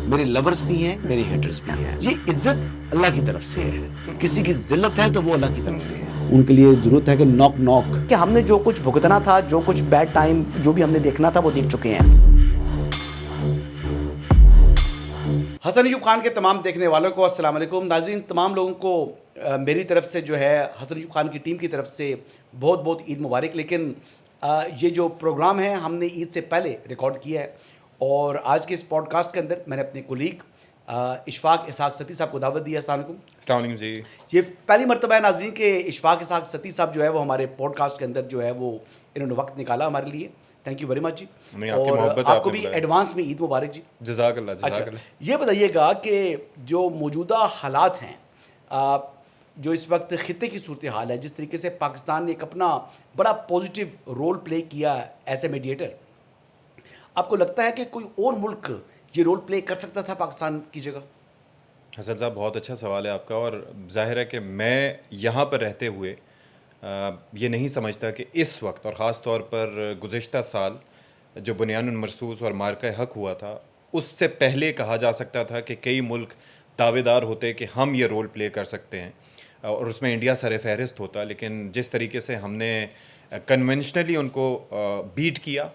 میرے لورز بھی ہیں, میرے ہیٹرز بھی ہیں. یہ عزت اللہ کی طرف سے ہے, کسی کی ذلت ہے تو وہ اللہ کی طرف سے ہے. ان کے لیے ضرورت ہے کہ نوک نوک, کہ ہم نے جو کچھ بھگتنا تھا, جو کچھ بیڈ ٹائم جو بھی ہم نے دیکھنا تھا وہ دیکھ چکے ہیں. حسن ایوب خان کے تمام دیکھنے والوں کو السلام علیکم. ناظرین, تمام لوگوں کو میری طرف سے جو ہے حسن ایوب خان کی ٹیم کی طرف سے بہت بہت عید مبارک. لیکن یہ جو پروگرام ہے ہم نے عید سے پہلے ریکارڈ کیا ہے, اور آج کے اس پوڈ کاسٹ کے اندر میں نے اپنے کولیگ اشفاق اسحاق ستی صاحب کو دعوت دی ہے. السلام علیکم. السلام علیکم جی. یہ پہلی مرتبہ ہے ناظرین کہ اشفاق اسحاق ستی صاحب جو ہے وہ ہمارے پوڈ کاسٹ کے اندر جو ہے وہ انہوں نے وقت نکالا ہمارے لیے. تھینک یو ویری مچ جی. اور آپ کو بھی ایڈوانس میں عید مبارک جی. جزاک اللہ. اچھا, یہ بتائیے گا کہ جو موجودہ حالات ہیں, جو اس وقت خطے کی صورتحال ہے, جس طریقے سے پاکستان نے ایک اپنا بڑا پازیٹیو رول پلے کیا ایز اے میڈیٹر, آپ کو لگتا ہے کہ کوئی اور ملک یہ رول پلے کر سکتا تھا پاکستان کی جگہ؟ حسن صاحب, بہت اچھا سوال ہے آپ کا, اور ظاہر ہے کہ میں یہاں پر رہتے ہوئے یہ نہیں سمجھتا کہ اس وقت, اور خاص طور پر گزشتہ سال جو بنیان المرصوص اور مارکہ حق ہوا تھا, اس سے پہلے کہا جا سکتا تھا کہ کئی ملک دعوے دار ہوتے کہ ہم یہ رول پلے کر سکتے ہیں, اور اس میں انڈیا سر فہرست ہوتا. لیکن جس طریقے سے ہم نے کنونشنلی ان کو بیٹ کیا,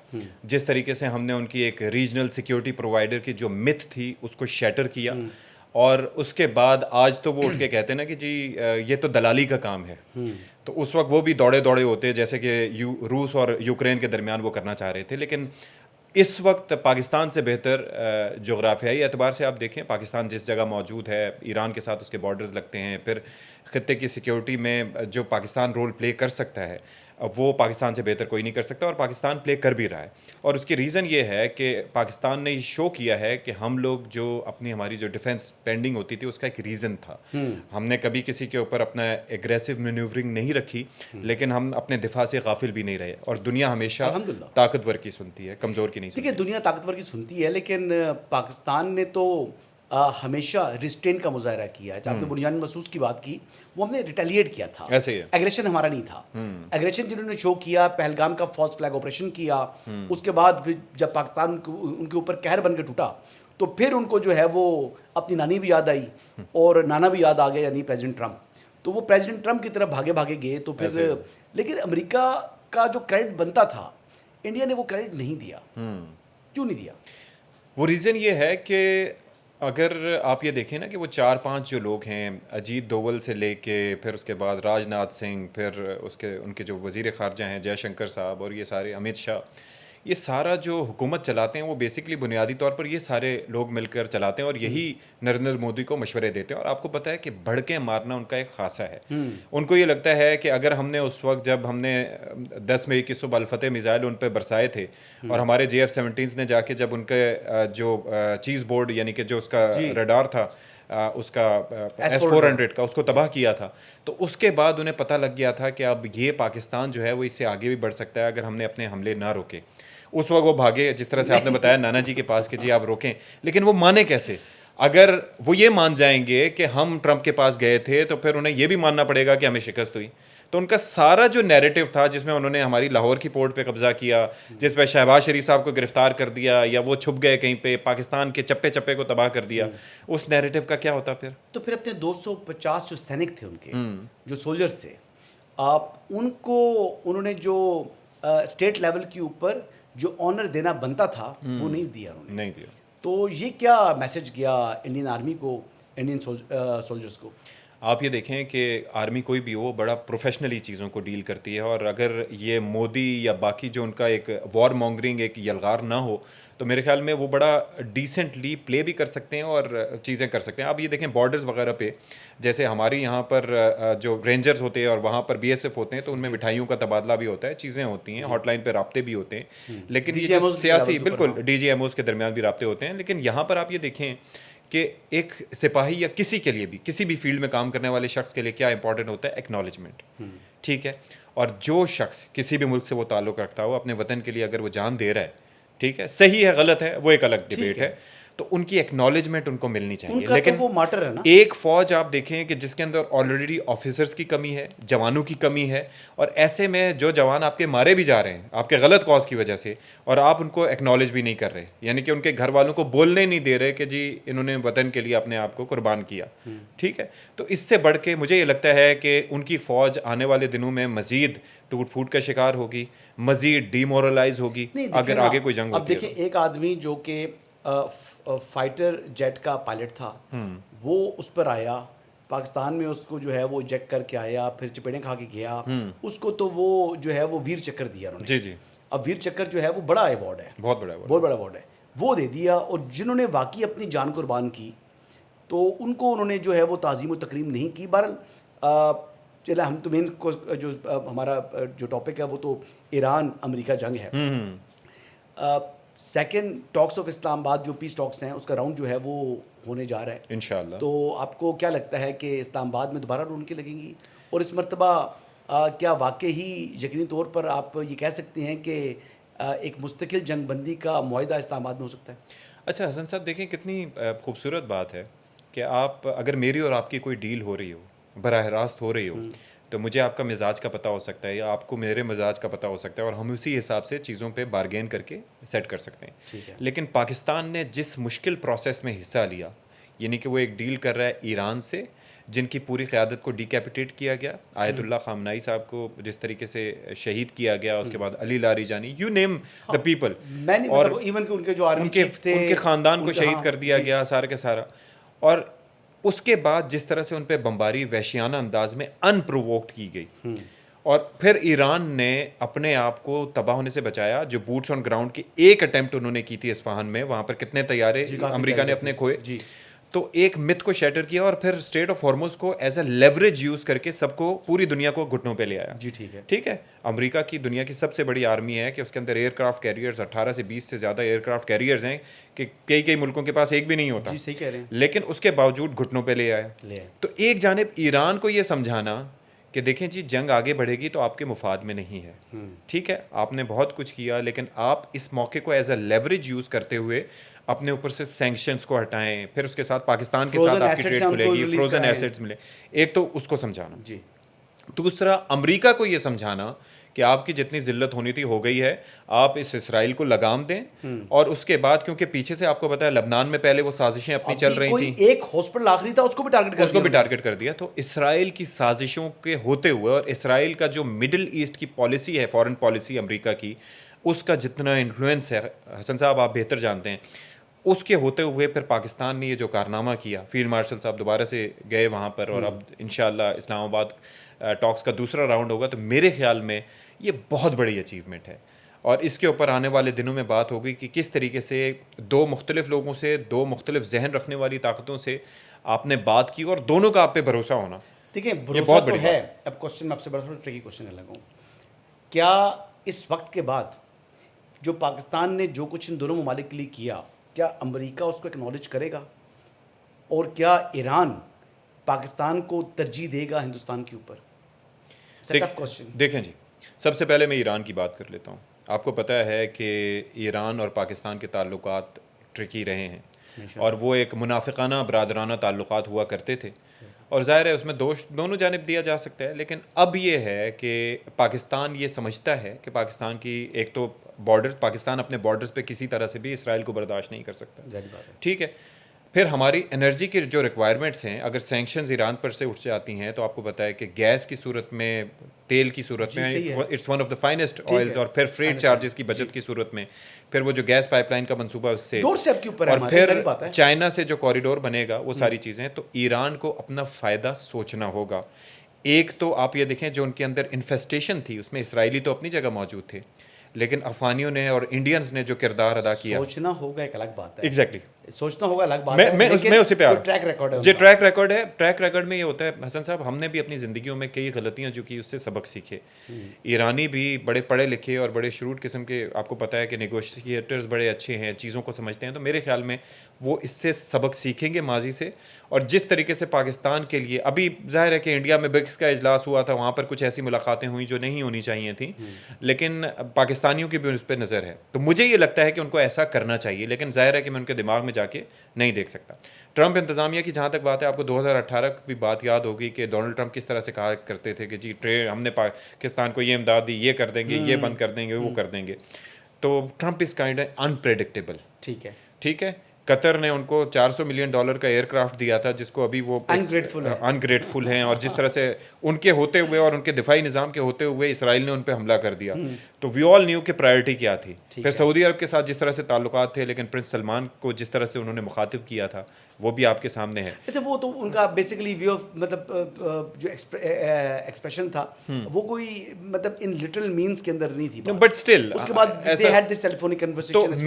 جس طریقے سے ہم نے ان کی ایک ریجنل سیکیورٹی پرووائڈر کی جو متھ تھی اس کو شیٹر کیا, اور اس کے بعد آج تو وہ اٹھ کے کہتے ہیں نا کہ جی یہ تو دلالی کا کام ہے, تو اس وقت وہ بھی دوڑے دوڑے ہوتے جیسے کہ روس اور یوکرین کے درمیان وہ کرنا چاہ رہے تھے. لیکن اس وقت پاکستان سے بہتر جغرافیائی اعتبار سے آپ دیکھیں, پاکستان جس جگہ موجود ہے, ایران کے ساتھ اس کے بارڈرز لگتے ہیں, پھر خطے کی سیکیورٹی میں جو پاکستان رول پلے کر سکتا ہے وہ پاکستان سے بہتر کوئی نہیں کر سکتا, اور پاکستان پلے کر بھی رہا ہے. اور اس کی ریزن یہ ہے کہ پاکستان نے یہ شو کیا ہے کہ ہم لوگ جو اپنی ہماری جو ڈیفنس پینڈنگ ہوتی تھی اس کا ایک ریزن تھا. ہم نے کبھی کسی کے اوپر اپنا ایگریسو مینیورنگ نہیں رکھی, لیکن ہم اپنے دفاع سے غافل بھی نہیں رہے, اور دنیا ہمیشہ طاقتور کی سنتی ہے, کمزور کی نہیں سنتی. دیکھیے, دنیا طاقتور کی سنتی ہے, لیکن پاکستان نے تو ہمیشہ ریسٹرین کا مظاہرہ کیا ہے. آپ نے بنیان مرصوص کی بات کی, وہ ہم نے ریٹیلیٹ کیا تھا, ایسے ہی ایگریشن ہمارا نہیں تھا. ایگریشن جنہوں نے شو کیا, پہلگام کا فالس فلیگ آپریشن کیا, اس کے بعد پھر جب پاکستان ان کے اوپر قہر بن کے ٹوٹا تو پھر ان کو جو ہے وہ اپنی نانی بھی یاد آئی اور نانا بھی یاد آ گیا, یعنی پریزیڈنٹ ٹرمپ. تو وہ پریزیڈنٹ ٹرمپ کی طرف بھاگے بھاگے گئے. تو پھر لیکن امریکہ کا جو کریڈٹ بنتا تھا, انڈیا نے وہ کریڈٹ نہیں دیا. کیوں نہیں دیا؟ وہ ریزن یہ ہے کہ اگر آپ یہ دیکھیں نا کہ وہ 4-5 جو لوگ ہیں, اجیت دوول سے لے کے پھر اس کے بعد راج ناتھ سنگھ, پھر ان کے جو وزیر خارجہ ہیں جے شنکر صاحب, اور یہ سارے امت شاہ, یہ سارا جو حکومت چلاتے ہیں وہ بیسکلی بنیادی طور پر یہ سارے لوگ مل کر چلاتے ہیں, اور یہی نریندر مودی کو مشورے دیتے ہیں. اور آپ کو پتہ ہے کہ بڑھ کے مارنا ان کا ایک خاصہ ہے. ان کو یہ لگتا ہے کہ اگر ہم نے اس وقت جب ہم نے 10 مئی کی صبح الفتح میزائل ان پہ برسائے تھے, اور ہمارے JF-17 نے جا کے جب ان کے جو چیز بورڈ یعنی کہ جو اس کا ریڈار تھا اس کا S-400 کا, اس کو تباہ کیا تھا, تو اس کے بعد انہیں پتہ لگ گیا تھا کہ اب یہ پاکستان جو ہے وہ اس سے آگے بھی بڑھ سکتا ہے اگر ہم نے اپنے حملے نہ روکے. اس وقت وہ بھاگے, جس طرح سے آپ نے بتایا, نانا جی کے پاس کہ جی آپ روکیں. لیکن وہ مانے کیسے؟ اگر وہ یہ مان جائیں گے کہ ہم ٹرمپ کے پاس گئے تھے تو پھر انہیں یہ بھی ماننا پڑے گا کہ ہمیں شکست ہوئی. تو ان کا سارا جو نیریٹو تھا جس میں انہوں نے ہماری لاہور کی پورٹ پہ قبضہ کیا, جس پہ شہباز شریف صاحب کو گرفتار کر دیا, یا وہ چھپ گئے کہیں پہ, پاکستان کے چپے چپے کو تباہ کر دیا, اس نیریٹو کا کیا ہوتا پھر؟ تو پھر اپنے 250 جو سینک تھے ان کے, جو سولجرز تھے, آپ ان کو انہوں نے جو اسٹیٹ لیول کے اوپر جو آنر دینا بنتا تھا وہ نہیں دیا انہوں نے. نہیں دیا. تو یہ کیا میسج گیا انڈین آرمی کو, انڈین سولجرز کو؟ آپ یہ دیکھیں کہ آرمی کوئی بھی ہو بڑا پروفیشنلی چیزوں کو ڈیل کرتی ہے, اور اگر یہ مودی یا باقی جو ان کا ایک وار مونگرنگ ایک یلغار نہ ہو تو میرے خیال میں وہ بڑا ڈیسنٹلی پلے بھی کر سکتے ہیں اور چیزیں کر سکتے ہیں. آپ یہ دیکھیں بارڈرز وغیرہ پہ, جیسے ہماری یہاں پر جو رینجرز ہوتے ہیں اور وہاں پر BSF ہوتے ہیں, تو ان میں مٹھائیوں کا تبادلہ بھی ہوتا ہے, چیزیں ہوتی ہیں, ہاٹ لائن پہ رابطے بھی ہوتے ہیں, لیکن یہ جو سیاسی بالکل DGMOs کے درمیان بھی رابطے ہوتے ہیں. لیکن یہاں پر آپ یہ دیکھیں کہ ایک سپاہی یا کسی کے لیے بھی, کسی بھی فیلڈ میں کام کرنے والے شخص کے لیے کیا امپورٹنٹ ہوتا ہے؟ ایکنالجمنٹ. ٹھیک ہے, اور جو شخص کسی بھی ملک سے وہ تعلق رکھتا ہو اپنے وطن کے لیے, اگر وہ جان دے رہا ہے, ٹھیک ہے, صحیح ہے غلط ہے وہ ایک الگ ڈبیٹ ہے, تو ان کی ایکنالجمنٹ ان کو ملنی چاہیے. ان کا لیکن تو وہ مارٹر ہے نا. ایک فوج آپ دیکھیں کہ جس کے اندر آلریڈی آفیسرس کی کمی ہے, جوانوں کی کمی ہے, اور ایسے میں جو جوان آپ کے مارے بھی جا رہے ہیں آپ کے غلط کاز کی وجہ سے, اور آپ ان کو ایکنالج بھی نہیں کر رہے, یعنی کہ ان کے گھر والوں کو بولنے نہیں دے رہے کہ جی انہوں نے وطن کے لیے اپنے آپ کو قربان کیا. ٹھیک ہے, تو اس سے بڑھ کے مجھے یہ لگتا ہے کہ ان کی فوج آنے والے دنوں میں مزید ٹوٹ پھوٹ کا شکار ہوگی, مزید ڈی مورلائز ہوگی اگر آگے کوئی جنگ اب ہوتی ہے. دیکھیں ایک آدمی جو کہ فائٹر جیٹ کا پائلٹ تھا, وہ اس پر آیا پاکستان میں, اس کو جو ہے وہ ایجیکٹ کر کے آیا, پھر چپیڑیں کھا کے گیا, اس کو تو وہ جو ہے وہ ویر چکر دیا انہوں نے. جی جی, اب ویر چکر جو ہے وہ بڑا ایوارڈ ہے, بہت بڑا بہت بڑا ایوارڈ ہے, وہ دے دیا. اور جنہوں نے واقعی اپنی جان قربان کی تو ان کو انہوں نے جو ہے وہ تعظیم و تکریم نہیں کی. بہرحال چلا ہم تو مین جو ہمارا جو ٹاپک ہے وہ تو ایران امریکہ جنگ ہے. سیکنڈ ٹاکس آف اسلام آباد جو پیس ٹاکس ہیں اس کا راؤنڈ جو ہے وہ ہونے جا رہا ہے انشاءاللہ. تو آپ کو کیا لگتا ہے کہ اسلام آباد میں دوبارہ رونقیں لگیں گی, اور اس مرتبہ کیا واقعی یقینی طور پر آپ یہ کہہ سکتے ہیں کہ ایک مستقل جنگ بندی کا معاہدہ اسلام آباد میں ہو سکتا ہے؟ اچھا حسن صاحب, دیکھیں کتنی خوبصورت بات ہے کہ آپ اگر میری اور آپ کی کوئی ڈیل ہو رہی ہو, براہ راست ہو رہی ہو, تو مجھے آپ کا مزاج کا پتہ ہو سکتا ہے یا آپ کو میرے مزاج کا پتہ ہو سکتا ہے, اور ہم اسی حساب سے چیزوں پہ بارگین کر کے سیٹ کر سکتے ہیں. ٹھیک ہے. لیکن پاکستان نے جس مشکل پروسیس میں حصہ لیا, یعنی کہ وہ ایک ڈیل کر رہا ہے ایران سے جن کی پوری قیادت کو ڈیکیپیٹیٹ کیا گیا, آیت اللہ خامنائی صاحب کو جس طریقے سے شہید کیا گیا, اس کے بعد Ali Larijani, you name the people, اور ایون کہ ان کے جو آرمی چیف تھے ان کے خاندان کو شہید کر دیا گیا سارا کے سارا. اور اس کے بعد جس طرح سے ان پہ بمباری وحشیانہ انداز میں ان پرووکڈ کی گئی, اور پھر ایران نے اپنے آپ کو تباہ ہونے سے بچایا. جو بوٹس آن گراؤنڈ کی ایک اٹیمپٹ انہوں نے کی تھی اصفہان میں, وہاں پر کتنے طیارے امریکہ نے اپنے کھوئے, تو ایک مت کو شیٹر کیا, اور پھر اسٹریٹ آف ہارموز کو ایز اے لیوریج یوز کر کے سب کو, پوری دنیا کو گھٹنوں پہ لے آیا. جی ٹھیک ہے. ٹھیک ہے, امریکہ کی دنیا کی سب سے بڑی آرمی ہے کہ اس کے اندر ایئر کرافٹ کیریئرز 18 سے 20 سے زیادہ ایئر کرافٹ کیریئرز ہیں کہ کئی ملکوں کے پاس ایک بھی نہیں ہوتا. جی صحیح کہہ رہے ہیں. لیکن اس کے باوجود گھٹنوں پہ لے آیا. تو ایک جانب ایران کو یہ سمجھانا کہ دیکھیں جی جنگ آگے بڑھے گی تو آپ کے مفاد میں نہیں ہے. ٹھیک ہے, آپ نے بہت کچھ کیا, لیکن آپ اس موقع کو ایز اے لیوریج یوز کرتے ہوئے اپنے اوپر سے سینکشنز کو ہٹائیں, پھر اس کے ساتھ پاکستان کے ساتھ آپ کی ٹریڈ کھلے گی, فروزن ایسیٹس ملے. ایک تو اس کو سمجھانا. جی. دوسرا امریکہ کو یہ سمجھانا کہ آپ کی جتنی ذلت ہونی تھی ہو گئی ہے, آپ اس اسرائیل کو لگام دیں. اور اس کے بعد کیونکہ پیچھے سے آپ کو پتا ہے لبنان میں پہلے وہ سازشیں اپنی چل رہی تھیں, ایک ہاسپٹل آخری تھا اس کو بھی ٹارگٹ کر دیا. تو اسرائیل کی سازشوں کے ہوتے ہوئے, اور اسرائیل کا جو مڈل ایسٹ کی پالیسی ہے, فارن پالیسی امریکہ کی, اس کا جتنا انفلوئنس ہے حسن صاحب آپ بہتر جانتے ہیں, اس کے ہوتے ہوئے پھر پاکستان نے یہ جو کارنامہ کیا, فیلڈ مارشل صاحب دوبارہ سے گئے وہاں پر, اور اب انشاءاللہ اسلام آباد ٹاکس کا دوسرا راؤنڈ ہوگا, تو میرے خیال میں یہ بہت بڑی اچیومنٹ ہے. اور اس کے اوپر آنے والے دنوں میں بات ہوگی کہ کس طریقے سے دو مختلف لوگوں سے, دو مختلف ذہن رکھنے والی طاقتوں سے آپ نے بات کی, اور دونوں کا آپ پہ بھروسہ ہونا. دیکھیں بھروسہ تو ہے. اب کوشچن میں آپ سے بڑا تھوڑا ٹرکی کوشچن کر لگا ہوں, کیا اس وقت کے بعد جو پاکستان نے جو کچھ ان دونوں ممالک کے لیے کیا, کیا امریکہ اس کو اکنالج کرے گا, اور کیا ایران پاکستان کو ترجیح دے گا ہندوستان کے اوپر؟ دیکھیں جی, سب سے پہلے میں ایران کی بات کر لیتا ہوں. آپ کو پتہ ہے کہ ایران اور پاکستان کے تعلقات ٹرکی رہے ہیں, اور وہ ایک منافقانہ برادرانہ تعلقات ہوا کرتے تھے, اور ظاہر ہے اس میں دوش دونوں جانب دیا جا سکتا ہے. لیکن اب یہ ہے کہ پاکستان یہ سمجھتا ہے کہ پاکستان کی ایک تو بارڈر, پاکستان اپنے بارڈرز پہ کسی طرح سے بھی اسرائیل کو برداشت نہیں کر سکتا. ٹھیک ہے, پھر ہماری انرجی کی جو ریکوائرمنٹس ہیں, اگر سینکشنز ایران پر سے اٹھ جاتی ہیں تو آپ کو پتہ ہے کہ گیس کی صورت میں, تیل کی صورت میں it's one of the finest oils, اور پھر فریٹ چارجز کی بچت کی صورت میں, پھر وہ جو گیس پائپ لائن کا منصوبہ اس سے, اور پھر چائنا سے جو کوریڈور بنے گا, وہ ساری چیزیں. تو ایران کو اپنا فائدہ سوچنا ہوگا. ایک تو آپ یہ دیکھیں جو ان کے اندر انفیسٹیشن تھی, اس میں اسرائیلی تو اپنی جگہ موجود تھے, لیکن افغانیوں نے اور انڈینز نے جو کردار ادا کیا, سوچنا ہوگا ایک الگ بات ہے. ایگزیکٹلی سوچنا ہوگا الگ بات ہے. میں اسی پہ ٹریک ریکارڈ ہے جی, ٹریک ریکارڈ ہے. ٹریک ریکارڈ میں یہ ہوتا ہے حسن صاحب, ہم نے بھی اپنی زندگیوں میں کئی غلطیاں جو کی اس سے سبق سیکھے. ایرانی بھی بڑے پڑھے لکھے اور بڑے شروٹ قسم کے, آپ کو پتہ ہے کہ نیگوشیٹرز بڑے اچھے ہیں, چیزوں کو سمجھتے ہیں. تو میرے خیال میں وہ اس سے سبق سیکھیں گے ماضی سے. اور جس طریقے سے پاکستان کے لیے ابھی ظاہر ہے کہ انڈیا میں برکس کا اجلاس ہوا تھا, وہاں پر کچھ ایسی ملاقاتیں ہوئیں جو نہیں ہونی چاہیے تھیں, لیکن پاکستانیوں کی بھی اس پہ نظر ہے. تو مجھے یہ لگتا ہے کہ ان کو ایسا کرنا چاہیے, لیکن ظاہر ہے کہ میں ان کے دماغ میں میں جا کے نہیں دیکھ سکتا. ٹرمپ انتظامیہ کی جہاں تک بات ہے, آپ کو 2018 کی بات یاد ہوگی کہ ڈونلڈ ٹرمپ کس طرح سے کہا کرتے تھے کہ جی ہم نے پاکستان کو یہ امداد دی, یہ کر دیں گے, یہ بند کر دیں گے, وہ کر دیں گے. تو ٹرمپ از کائنڈ انپریڈکٹیبل. ٹھیک ہے, قطر نے ان کو $400 ملین کا ایئر کرافٹ دیا تھا جس کو ابھی وہ انگریٹفل ہیں, اور جس طرح سے ان کے ہوتے ہوئے اور ان کے دفاعی نظام کے ہوتے ہوئے اسرائیل نے ان پہ حملہ کر دیا. تو وی آل نیو کہ پرائرٹی کیا تھی. پھر سعودی عرب کے ساتھ جس طرح سے تعلقات تھے, لیکن پرنس سلمان کو جس طرح سے انہوں نے مخاطب کیا تھا وہ بھی آپ کے سامنے ہے. اچھا, وہ تو ان کا بیسیکلی ویو آف مطلب جو ایکسپریشن تھا وہ کوئی مطلب ان لٹل مینس کے اندر نہیں تھی, بٹ اسٹل اس کے بعد they had this telephonic conversation. تو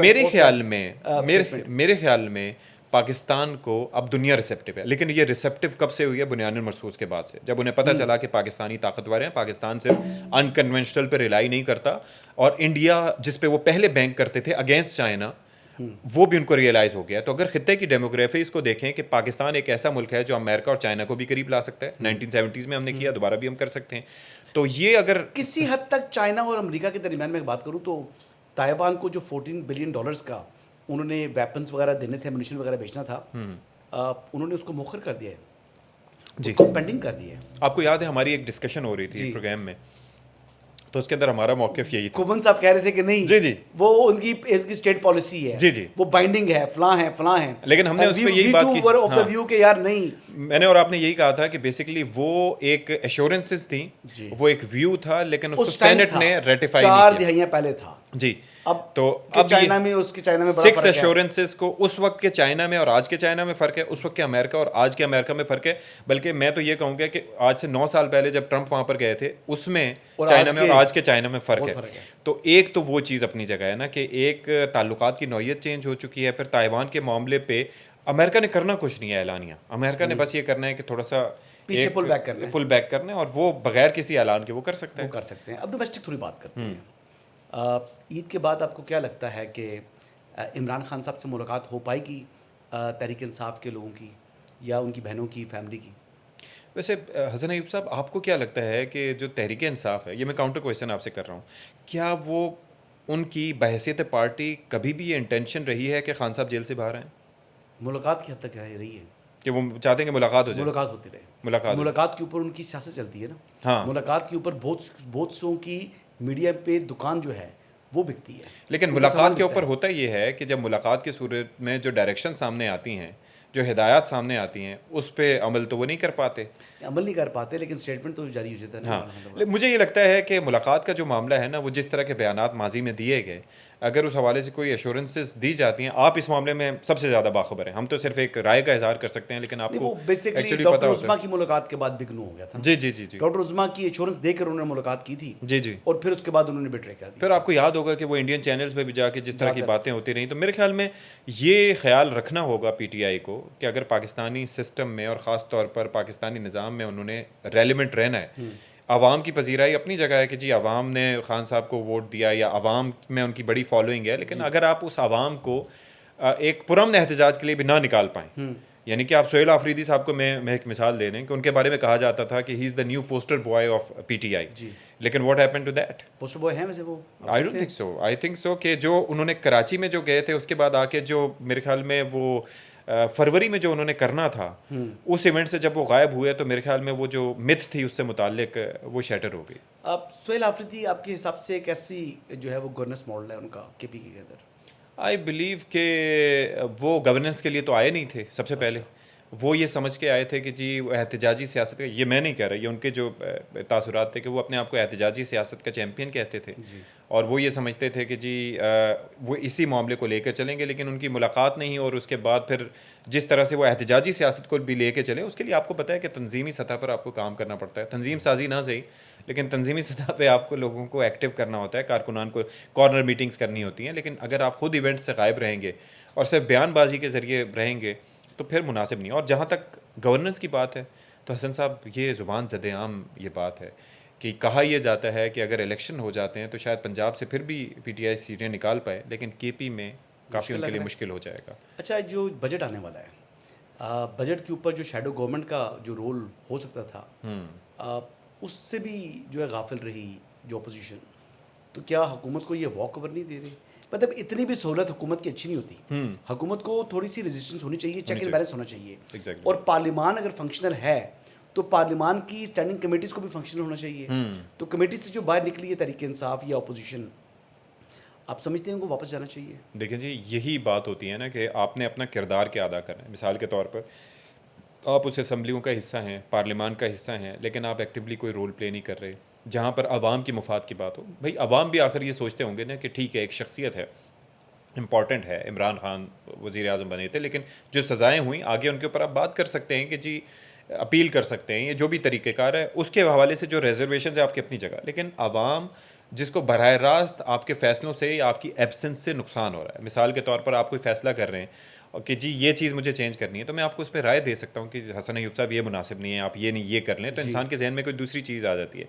میرے خیال میں پاکستان کو اب دنیا ریسیپٹیو ہے, لیکن یہ ریسیپٹیو کب سے ہوئی ہے؟ بنیان مرصوص کے بعد سے, جب انہیں پتہ چلا کہ پاکستانی طاقتور ہیں, پاکستان صرف انکنونشنل پہ ریلائی نہیں کرتا, اور انڈیا جس پہ وہ پہلے بینک کرتے تھے اگینسٹ چائنا, وہ بھی ان کو ریئلائز ہو گیا. تو اگر خطے کی ڈیموگرافی اس کو دیکھیں کہ پاکستان ایک ایسا ملک ہے جو امریکہ اور چائنا کو بھی قریب لا سکتا ہے, 1970s میں ہم نے کیا, دوبارہ بھی ہم کر سکتے ہیں. تو یہ اگر کسی حد تک چائنا اور امریکہ کے درمیان میں بات کروں تو تائیوان کو جو $14 بلین کا انہوں نے ویپنز وغیرہ دینے تھے, منیشن وغیرہ بیچنا تھا, انہوں نے اس کو مؤخر کر دیا ہے, اس کو پینڈنگ کر دیا ہے. آپ کو یاد ہے ہماری ایک ڈسکشن ہو رہی تھی پروگرام میں, تو اس کے اندر ہمارا موقف یہی تھا. کومن صاحب کہہ رہے تھے کہ نہیں جی وہ ان کی اسٹیٹ پالیسی ہے, جی وہ بائنڈنگ ہے, فلاں ہیں, لیکن ہم نے اس پہ یہی بات کی آف دا ویو کہ یار نہیں, میں نے اور آپ نے یہی کہا تھا کہ بیسیکلی وہ ایک ایشورنسز تھیں, وہ ایک ویو تھا, لیکن اس کو سینٹ نے ریٹیفائی نہیں کیا. 4 دہائیاں پہلے تھا جی. اب تو اب چائنا میں اس کے چائنا میں بڑا 6 ایشورنسز کو اس وقت کے چائنا میں اور آج کے چائنا میں فرق ہے, اس وقت کے امریکہ اور آج کے امریکہ میں فرق ہے. بلکہ میں تو یہ کہوں گا کہ آج سے 9 سال پہلے جب ٹرمپ وہاں پر گئے تھے اس میں چائنا میں اور آج کے چائنا میں فرق ہے. تو ایک تو وہ چیز اپنی جگہ ہے نا کہ ایک تعلقات کی نوعیت چینج ہو چکی ہے. پھر تائیوان کے معاملے پہ امریکہ نے کرنا کچھ نہیں ہے اعلانیہ, امریکہ نے بس یہ کرنا ہے کہ تھوڑا سا پیچھے پل بیک کرنا ہے, اور وہ بغیر کسی اعلان کے وہ کر سکتے ہیں. اب ڈومیسٹک تھوڑی بات کرتے ہیں. عید کے بعد آپ کو کیا لگتا ہے کہ عمران خان صاحب سے ملاقات ہو پائے گی تحریک انصاف کے لوگوں کی یا ان کی بہنوں کی, فیملی کی؟ ویسے حسن ایوب صاحب, آپ کو کیا لگتا ہے کہ جو تحریک انصاف ہے, یہ میں کاؤنٹر کویشچن آپ سے کر رہا ہوں, کیا وہ ان کی بحیثیت پارٹی کبھی بھی یہ انٹینشن رہی ہے کہ خان صاحب جیل سے باہر آئیں؟ ملاقات کی حد تک رہی ہے کہ وہ چاہتے ہیں کہ ملاقات ہو جائے, ملاقات ہوتی رہے. ملاقات کے اوپر ان کی سیاست چلتی ہے نا. ہاں, ملاقات کے اوپر بہت سو کی میڈیا پہ دکان جو ہے وہ بکتی ہے. لیکن ملاقات کے اوپر ہوتا یہ ہے کہ جب ملاقات کی صورت میں جو ڈائریکشن سامنے آتی ہیں, جو ہدایات سامنے آتی ہیں, اس پہ عمل تو وہ نہیں کر پاتے, لیکن اسٹیٹمنٹ تو جاری ہو جاتا ہے. ہاں, مجھے یہ لگتا ہے کہ ملاقات کا جو معاملہ ہے نا, وہ جس طرح کے بیانات ماضی میں دیے گئے, اگر اس حوالے سے کوئی ایشورنسز دی جاتی ہیں, آپ اس معاملے میں سب سے زیادہ باخبر ہیں, ہم تو صرف ایک رائے کا اظہار کر سکتے ہیں, لیکن آپ کو بیسیکلی ڈاکٹر عظما کی ملاقات کے بعد بگنو ہو گیا تھا. جی ڈاکٹر عظما کی ایشورنس دے کر انہوں نے ملاقات کی تھی, اور پھر اس کے بعد انہوں نے بیٹرے کر دیا. پھر آپ کو یاد ہوگا کہ وہ انڈین چینلز پہ بھی جا کے جس طرح کی باتیں ہوتی رہیں. تو میرے خیال میں یہ خیال رکھنا ہوگا پی ٹی آئی کو کہ اگر پاکستانی سسٹم میں اور خاص طور پر پاکستانی نظام میں انہوں نے ریلیونٹ رہنا ہے, عوام کی پذیرائی اپنی جگہ ہے کہ جی عوام نے خان صاحب کو ووٹ دیا یا عوام میں ان کی بڑی فالوئنگ ہے, لیکن اگر آپ اس عوام کو ایک پرامن احتجاج کے لیے بھی نہ نکال پائیں, یعنی کہ آپ سہیل آفریدی صاحب کو میں ایک مثال دے دیں کہ ان کے بارے میں کہا جاتا تھا کہ he is the new poster boy of P T I, لیکن what happen to that? Poster boy ہیں ویسے وہ, آئی تھنک سو کہ جو انہوں نے کراچی میں جو گئے تھے, اس کے بعد آ کے جو میرے خیال میں وہ فروری میں جو انہوں نے کرنا تھا, اس ایونٹ سے جب وہ غائب ہوئے تو میرے خیال میں وہ جو متھ تھی اس سے متعلق وہ شیٹر ہو گئی. اب سہیل آفریدی آپ کے حساب سے کیسی جو ہے وہ گورننس ماڈل ہے ان کا کے پی کے اندر؟ آئی بلیو کہ وہ گورننس کے لیے تو آئے نہیں تھے. سب سے پہلے وہ یہ سمجھ کے آئے تھے کہ جی احتجاجی سیاست کا, یہ میں نہیں کہہ رہا, یہ ان کے جو تاثرات تھے کہ وہ اپنے آپ کو احتجاجی سیاست کا چیمپئن کہتے تھے, اور وہ یہ سمجھتے تھے کہ جی وہ اسی معاملے کو لے کر چلیں گے. لیکن ان کی ملاقات نہیں, اور اس کے بعد پھر جس طرح سے وہ احتجاجی سیاست کو بھی لے کے چلے, اس کے لیے آپ کو پتہ ہے کہ تنظیمی سطح پر آپ کو کام کرنا پڑتا ہے. تنظیم سازی نہ صحیح, لیکن تنظیمی سطح پہ آپ کو لوگوں کو ایکٹیو کرنا ہوتا ہے, کارکنان کو کارنر میٹنگز کرنی ہوتی ہیں. لیکن اگر آپ خود ایونٹ سے غائب رہیں گے اور صرف بیان بازی کے ذریعے رہیں گے تو پھر مناسب نہیں. اور جہاں تک گورننس کی بات ہے تو حسن صاحب یہ زبان زد عام یہ بات ہے کہ کہا یہ جاتا ہے کہ اگر الیکشن ہو جاتے ہیں تو شاید پنجاب سے پھر بھی پی ٹی آئی سیٹیں نکال پائے, لیکن کے پی میں کافی ان کے لیے مشکل ہو جائے گا. اچھا, جو بجٹ آنے والا ہے, بجٹ کے اوپر جو شیڈو گورنمنٹ کا جو رول ہو سکتا تھا, اس سے بھی جو ہے غافل رہی جو اپوزیشن, تو کیا حکومت کو یہ واک اوور نہیں دے رہی؟ مطلب اتنی بھی سہولت حکومت کی اچھی نہیں ہوتی. حکومت کو تھوڑی سی ریزسٹنس ہونی چاہیے, چیک اینڈ بیلنس ہونا چاہیے. اور پارلیمان اگر فنکشنل ہے تو پارلیمان کی اسٹینڈنگ کمیٹیز کو بھی فنکشنل ہونا چاہیے. تو کمیٹی سے جو باہر نکلی ہے تحریک انصاف یا اپوزیشن, آپ سمجھتے ہیں ان کو واپس جانا چاہیے؟ دیکھیں جی, یہی بات ہوتی ہے نا کہ آپ نے اپنا کردار کیا ادا کرنا ہے. مثال کے طور پر آپ اس اسمبلیوں کا حصہ ہیں, پارلیمان کا حصہ ہیں, لیکن آپ ایکٹیولی کوئی رول پلے نہیں کر رہے جہاں پر عوام کی مفاد کی بات ہو. بھائی عوام بھی آخر یہ سوچتے ہوں گے نا کہ ٹھیک ہے ایک شخصیت ہے, امپورٹنٹ ہے, عمران خان وزیر اعظم بنے تھے, لیکن جو سزائیں ہوئیں آگے ان کے اوپر آپ بات کر سکتے ہیں کہ جی اپیل کر سکتے ہیں, یہ جو بھی طریقہ کار ہے اس کے حوالے سے جو ریزرویشنز ہے آپ کی اپنی جگہ. لیکن عوام جس کو براہ راست آپ کے فیصلوں سے یا آپ کی ایبسنس سے نقصان ہو رہا ہے, مثال کے طور پر آپ کوئی فیصلہ کر رہے ہیں کہ جی یہ چیز مجھے چینج کرنی ہے, تو میں آپ کو اس پہ رائے دے سکتا ہوں کہ حسن ایوب صاحب یہ مناسب نہیں ہے, آپ یہ نہیں یہ کر لیں, تو انسان کے ذہن میں کوئی دوسری چیز آ جاتی ہے.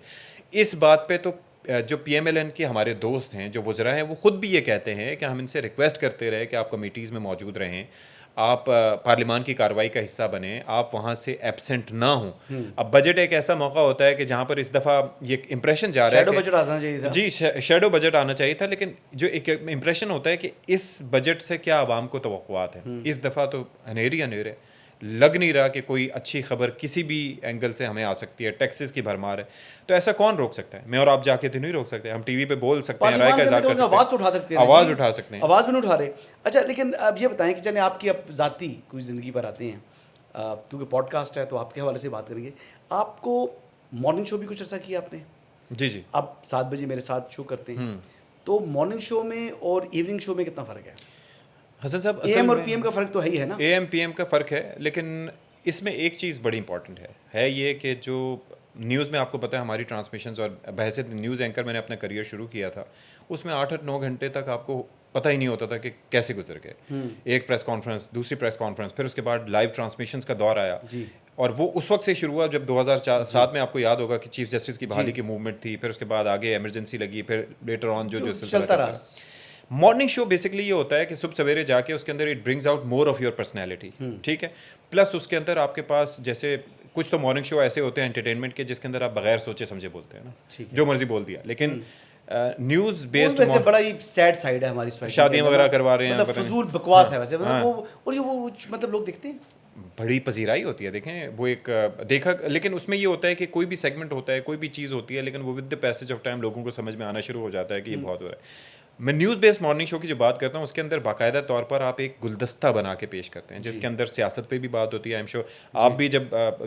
اس بات پہ تو جو پی ایم ایل این کے ہمارے دوست ہیں, جو وزراء ہیں, وہ خود بھی یہ کہتے ہیں کہ ہم ان سے ریکویسٹ کرتے رہے کہ آپ کمیٹیز میں موجود رہیں, آپ پارلیمان کی کارروائی کا حصہ بنیں, آپ وہاں سے ایبسنٹ نہ ہوں. اب بجٹ ایک ایسا موقع ہوتا ہے کہ جہاں پر اس دفعہ یہ امپریشن جا رہا ہے شیڈو بجٹ آنا چاہیے تھا. جی شیڈو بجٹ آنا چاہیے تھا, لیکن جو ایک امپریشن ہوتا ہے کہ اس بجٹ سے کیا عوام کو توقعات ہیں, اس دفعہ تو اندھیرے لگ نہیں رہا کہ کوئی اچھی خبر کسی بھی اینگل سے ہمیں آ سکتی ہے. ٹیکسز کی بھرمار ہے, تو ایسا کون روک سکتا ہے؟ میں اور آپ جا کے تو نہیں روک سکتے, ہم ٹی وی پہ بول سکتے ہیں, رائے کا اظہار کر سکتے ہیں, آواز تو اٹھا سکتے ہیں, آواز اٹھا سکتے ہیں, آواز بھی نہیں اٹھا رہے. اچھا لیکن اب یہ بتائیں کہ چلیں آپ کی اب ذاتی کوئی زندگی پر آتے ہیں, کیونکہ پوڈ کاسٹ ہے تو آپ کے حوالے سے بات کریں گے. آپ کو مارننگ شو بھی کچھ عرصہ کیا آپ نے؟ جی آپ 7 بجے میرے ساتھ شو کرتے ہیں, تو مارننگ شو میں اور ایوننگ شو میں کتنا فرق ہے؟ حسن صاحب اے ایم اور پی ایم کا فرق تو ہے ہی ہے نا. اے ایم پی ایم کا فرق ہے, لیکن اس میں ایک چیز بڑی امپورٹنٹ ہے یہ کہ جو نیوز میں آپ کو پتہ ہے ہماری ٹرانسمیشنز, اور بحیثیت نیوز اینکر میں نے اپنا کریئر شروع کیا تھا, اس میں 8-9 گھنٹے تک آپ کو پتہ ہی نہیں ہوتا تھا کہ کیسے گزر گئے. ایک پریس کانفرنس, دوسری پریس کانفرنس, پھر اس کے بعد لائیو ٹرانسمیشنز کا دور آیا, اور وہ اس وقت سے شروع ہوا جب 2007 میں آپ کو یاد ہوگا کہ چیف جسٹس کی بحالی کی موومنٹ تھی, پھر اس کے بعد آگے ایمرجنسی لگی, پھر لیٹر آن جو چلتا رہا. مارننگ شو بیسکلی یہ ہوتا ہے کہ صبح سویرے جا کے اس کے اندر it brings out more of your personality, ٹھیک ہے, پلس اس کے اندر آپ کے پاس جیسے کچھ تو مارننگ شو ایسے ہوتے ہیں انٹرٹینمنٹ کے جس کے اندر آپ بغیر سوچے سمجھے بولتے ہیں نا, جو مرضی بول دیا, لیکن نیوز بیسڈ ویسے بڑا ہی سیڈ سائڈ ہے ہماری سوسائٹی, شادیاں وغیرہ کروا رہے ہیں, فضول بکواس ہے ویسے, اور یہ وہ مطلب لوگ دیکھتے ہیں, بڑی پذیرائی ہوتی ہے. دیکھیں وہ ایک دیکھا, لیکن اس میں یہ ہوتا ہے کہ کوئی بھی سیگمنٹ ہوتا ہے, کوئی بھی چیز ہوتی ہے, لیکن وہ with the passage of time لوگوں کو سمجھ میں آنا شروع ہو جاتا ہے کہ یہ بہت ہو رہا ہے. میں نیوز بیسڈ مارننگ شو کی جو بات کرتا ہوں اس کے اندر باقاعدہ طور پر آپ ایک گلدستہ بنا کے پیش کرتے ہیں, جس کے اندر سیاست پہ بھی بات ہوتی ہے. آئی ایم شیور آپ بھی, جب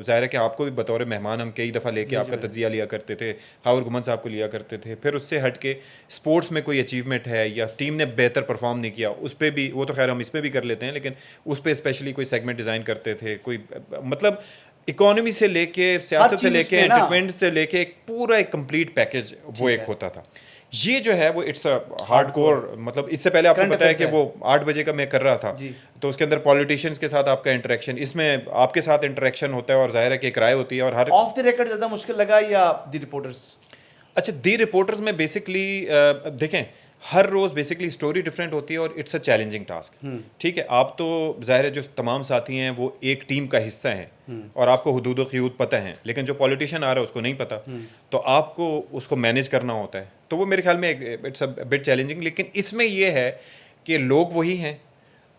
ظاہر ہے کہ آپ کو بھی بطور مہمان ہم کئی دفعہ لے کے آپ کا تجزیہ لیا کرتے تھے, خاور گمن صاحب کو لیا کرتے تھے, پھر اس سے ہٹ کے اسپورٹس میں کوئی اچیومنٹ ہے یا ٹیم نے بہتر پرفارم نہیں کیا اس پہ بھی, وہ تو خیر ہم اس پہ بھی کر لیتے ہیں, لیکن اس پہ اسپیشلی کوئی سیگمنٹ ڈیزائن کرتے تھے, کوئی مطلب اکانومی سے لے کے سیاست سے لے کے انٹرٹینمنٹ سے لے کے ایک پورا ایک کمپلیٹ پیکج وہ ایک ہوتا تھا. یہ جو ہے وہ اٹس ہارڈ کور, مطلب اس سے پہلے آپ کو پتا ہے کہ وہ 8 بجے کا میں کر رہا تھا, تو اس کے اندر پولیٹیشینس کے ساتھ آپ کا انٹریکشن, اس میں آپ کے ساتھ انٹریکشن ہوتا ہے, اور ظاہر ہے کہ ایک رائے ہوتی ہے, اور ہر آف دی ریکارڈ زیادہ مشکل لگا یا دی رپورٹرز؟ اچھا, دی رپورٹرز میں بیسکلی دیکھیں ہر روز بیسکلی اسٹوری ڈفرینٹ ہوتی ہے, اور اٹس اے چیلنجنگ ٹاسک, ٹھیک ہے. آپ تو ظاہر ہے جو تمام ساتھی ہیں وہ ایک ٹیم کا حصہ ہیں, اور آپ کو حدود و قیود پتہ ہیں, لیکن جو پولیٹیشین آ رہا ہے اس کو نہیں پتہ, تو آپ کو اس کو مینیج کرنا ہوتا ہے, تو وہ میرے خیال میں اٹس اے بٹ چیلنجنگ. لیکن اس میں یہ ہے کہ لوگ وہی ہیں,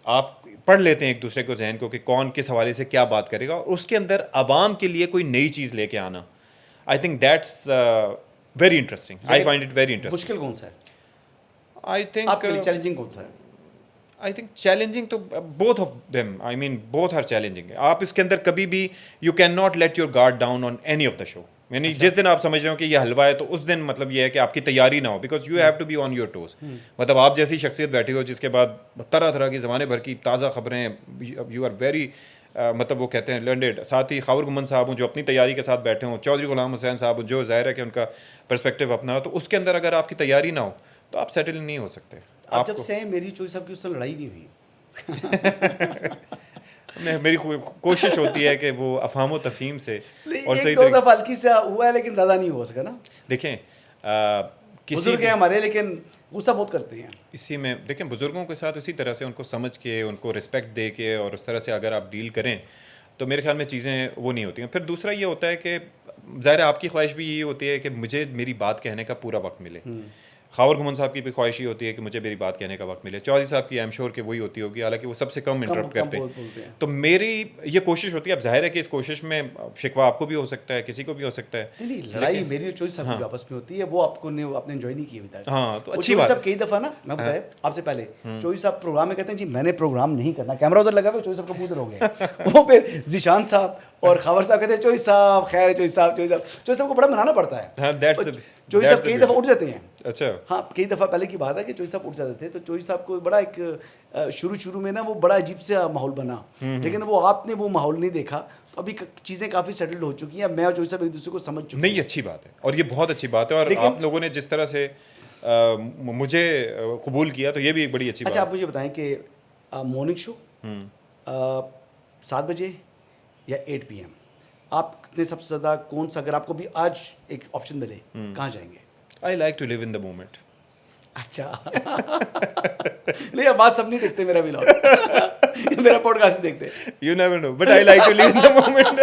آپ پڑھ لیتے ہیں ایک دوسرے کو ذہن کو کہ کون کس حوالے سے کیا بات کرے گا, اور اس کے اندر عوام کے لیے کوئی نئی چیز لے کے آنا, I think that's very interesting, I find it very interesting. مشکل کون سا ہے آئی تھنک آپ کے لیے چیلنجنگ کون سا ہے؟ آئی تھنک چیلنجنگ تو both of them, I mean both are challenging. آپ اس کے اندر کبھی بھی you can not let your guard down on any of the show, یعنی جس دن آپ سمجھ رہے ہو کہ یہ حلوہ ہے تو اس دن مطلب یہ ہے کہ آپ کی تیاری نہ ہو, because you have to be on your toes. مطلب آپ جیسی شخصیت بیٹھی ہو جس کے بعد طرح طرح کی زمانے بھر کی تازہ خبریں, یو آر ویری مطلب وہ کہتے ہیں لرنڈڈ. ساتھ ہی خاور گمن صاحب ہوں جو اپنی تیاری کے ساتھ بیٹھے ہوں, چودھری غلام حسین صاحب ہوں جو ظاہر ہے کہ ان کا پرسپیکٹیو اپنا ہو, تو اس کے اندر اگر آپ کی تیاری نہ ہو تو آپ سیٹل نہیں ہو سکتے. آپ جب سے میری چوئی صاحب کی اس سے لڑائی نہیں ہوئی. میری کوشش ہوتی ہے کہ وہ افہام و تفہیم سے, اور ایک دو دفعہ ہلکی سے ہوا ہے لیکن زیادہ نہیں ہو سکا نا. دیکھیں بزرگ ہیں ہمارے لیکن غصہ بہت کرتے ہیں. اسی میں دیکھیں بزرگوں کے ساتھ اسی طرح سے ان کو سمجھ کے, ان کو رسپیکٹ دے کے, اور اس طرح سے اگر آپ ڈیل کریں تو میرے خیال میں چیزیں وہ نہیں ہوتی ہیں. پھر دوسرا یہ ہوتا ہے کہ ظاہر ہے آپ کی خواہش بھی یہی ہوتی ہے کہ مجھے میری بات کہنے کا پورا وقت ملے. خاور گھمن صاحب کی بھی خواہش ہی ہوتی ہے کہ مجھے میری بات کہنے کا وقت ملے. چودھری صاحب کی ایم شور کہ وہی ہوتی ہوگی, حالانکہ وہ سب سے کم انٹرپٹ کرتے ہیں. تو میری یہ کوشش ہوتی ہے. اب ظاہر ہے کہ اس کوشش میں شکوہ آپ کو بھی ہو سکتا ہے, کسی کو بھی ہو سکتا ہے. نہیں, لڑائی میری اور چودھری صاحب کی آپس میں ہوتی ہے, وہ آپ کو آپ نے انجوائے نہیں کی ابھی تک. ہاں, تو اچھی چودھری بات. صاحب کئی دفعہ نا, میں بتایا آپ سے پہلے, چودھری صاحب پروگرام میں کہتے ہیں جی میں نے پروگرام نہیں کرنا, کیمرہ ادھر لگا ہوا, چودھری صاحب کا ادھر ہو گیا. وہ پھر ذیشان صاحب اور خاور صاحب کہتے ہیں چودھری صاحب خیر ہے, چودھری صاحب کو بڑا منانا پڑتا ہے. چودھری صاحب کئی دفعہ اٹھ جاتے ہیں. اچھا, ہاں, کئی دفعہ پہلے کی بات ہے کہ چودھری صاحب اٹھ جاتے تھے, تو چودھری صاحب کو بڑا ایک شروع میں نا وہ بڑا عجیب سے ماحول بنا, لیکن وہ آپ نے وہ ماحول نہیں دیکھا. تو ابھی چیزیں کافی سیٹلڈ ہو چکی ہیں, میں اور چودھری صاحب ایک دوسرے کو سمجھ چکے ہیں. نہیں, اچھی بات ہے, اور یہ بہت اچھی بات ہے, اور آپ لوگوں نے جس طرح سے مجھے قبول کیا تو یہ بھی ایک بڑی اچھی بات ہے. اچھا, آپ مجھے بتائیں کہ مارننگ شو 7 بجے یا 8 PM, آپ نے سب سے زیادہ کون سا, اگر آپ کو بھی آج ایک آپشن ملے, کہاں جائیں گے؟ I like to live in the moment. اچھا, نہیں اب بات سب نہیں دیکھتے میرا ولاگ, میرا پوڈ کاسٹ دیکھتے. You never know, but I like to live in the moment.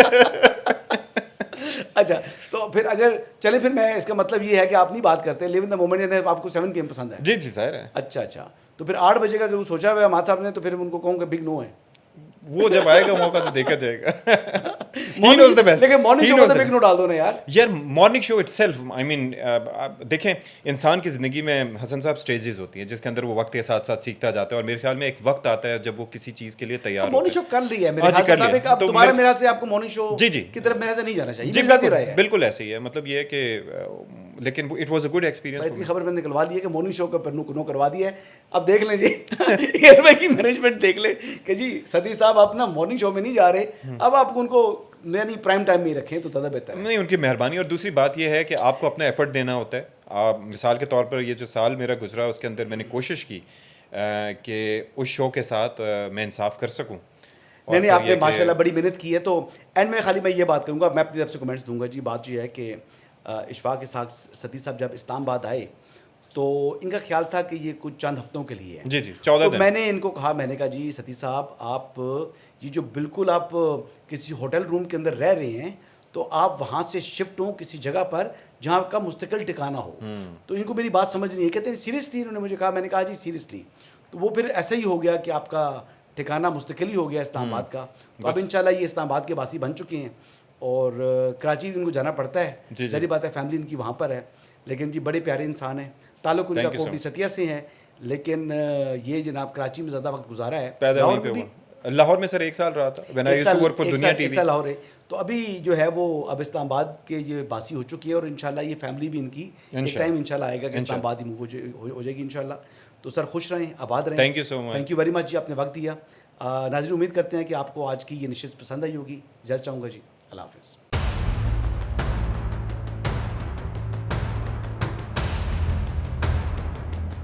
اچھا, تو پھر اگر چلے, پھر میں اس کا مطلب یہ ہے کہ آپ نہیں بات کرتے لیو ان دا مومنٹ, یعنی آپ کو 7 PM پسند ہے. جی جی ظاہر ہے. اچھا, تو پھر 8 بجے کا اگر وہ سوچا ہوا ہے ماں صاحب نے, تو پھر ان کو کہوں کہ بگ نو ہے. وہ جب آئے گا موقع تو دیکھا جائے گا. He knows the best. لیکن مارننگ شو میں تو بگ نو ڈال دو نا یار. یار مارننگ شو اٹ سیلف, آئی مین دیکھیں انسان کی زندگی میں حسن صاحب اسٹیجز ہوتی ہیں جس کے اندر وہ وقت کے ساتھ ساتھ سیکھتا جاتا ہے, اور میرے خیال میں ایک وقت آتا ہے جب وہ کسی چیز کے لیے تیار ہوتا ہے. مارننگ شو کر لی ہے میرے خیال میں, اب تمہارے میرے سے آپ کو مارننگ شو کی طرف میرے سے نہیں جانا چاہیے. جی بالکل ایسے ہی ہے, مطلب یہ ہے کہ لیکن it was a good experience. اتنی خبر میں نکلوا لی ہے کہ مارننگ شو کا نو کروا دیا ہے. اب دیکھ لیں جی, ایئر وے کی مینجمنٹ دیکھ لیں کہ جی ستی صاحب آپ نا مارننگ شو میں نہیں جا رہے, اب آپ ان کو یعنی پرائم ٹائم میں ہی رکھیں تو زیادہ بہتر ہے. نہیں, ان کی مہربانی. اور دوسری بات یہ ہے کہ آپ کو اپنا ایفرٹ دینا ہوتا ہے. آپ مثال کے طور پر یہ جو سال میرا گزرا اس کے اندر میں نے کوشش کی کہ اس شو کے ساتھ میں انصاف کر سکوں. نہیں, آپ نے ماشاء اللہ بڑی محنت کی ہے. تو اینڈ میں خالی میں یہ بات کروں گا, میں اپنی طرف سے کمنٹس دوں گا. جی بات یہ ہے کہ اشفاق اسحاق ستی صاحب جب اسلام آباد آئے تو ان کا خیال تھا کہ یہ کچھ چند ہفتوں کے لیے ہے. جی جی 14 تو دن. میں نے ان کو کہا, میں نے کہا جی ستی صاحب آپ یہ جو بالکل آپ کسی ہوٹل روم کے اندر رہ رہے ہیں, تو آپ وہاں سے شفٹ ہوں کسی جگہ پر جہاں کا مستقل ٹھکانہ ہو. تو ان کو میری بات سمجھ نہیں ہے, کہتے ہیں سیریسلی, انہوں نے مجھے کہا. میں نے کہا جی سیریسلی. تو وہ پھر ایسا ہی ہو گیا کہ آپ کا ٹھکانہ مستقل ہی ہو گیا اسلام آباد کا. تو اب انشاءاللہ یہ اسلام آباد کے باسی بن چکے ہیں, اور کراچی ان کو جانا پڑتا ہے. ظاہری بات ہے فیملی ان کی وہاں پر ہے, لیکن جی بڑے پیارے انسان ہیں. تعلق ان کا کوٹلی ستیا سے ہے, لیکن یہ جناب کراچی میں زیادہ وقت گزارا ہے. لاہور میں سر 1 سال رہا تھا, ایک سال لاہور ہے. تو ابھی جو ہے وہ اب اسلام آباد کے یہ باسی ہو چکی ہے, اور انشاءاللہ یہ فیملی بھی ان کی ایک ٹائم انشاءاللہ آئے گا کہ اسلام آباد ہی موو ہو جائے گی انشاءاللہ. تو سر خوش رہیں, آباد رہیں. Thank you so much. Thank you very much ji, آپ نے وقت دیا. ناظرین امید کرتے ہیں کہ آپ کو آج کی یہ نشست پسند آئی ہوگی. اجازت چاہوں گا جی, اللہ حافظ.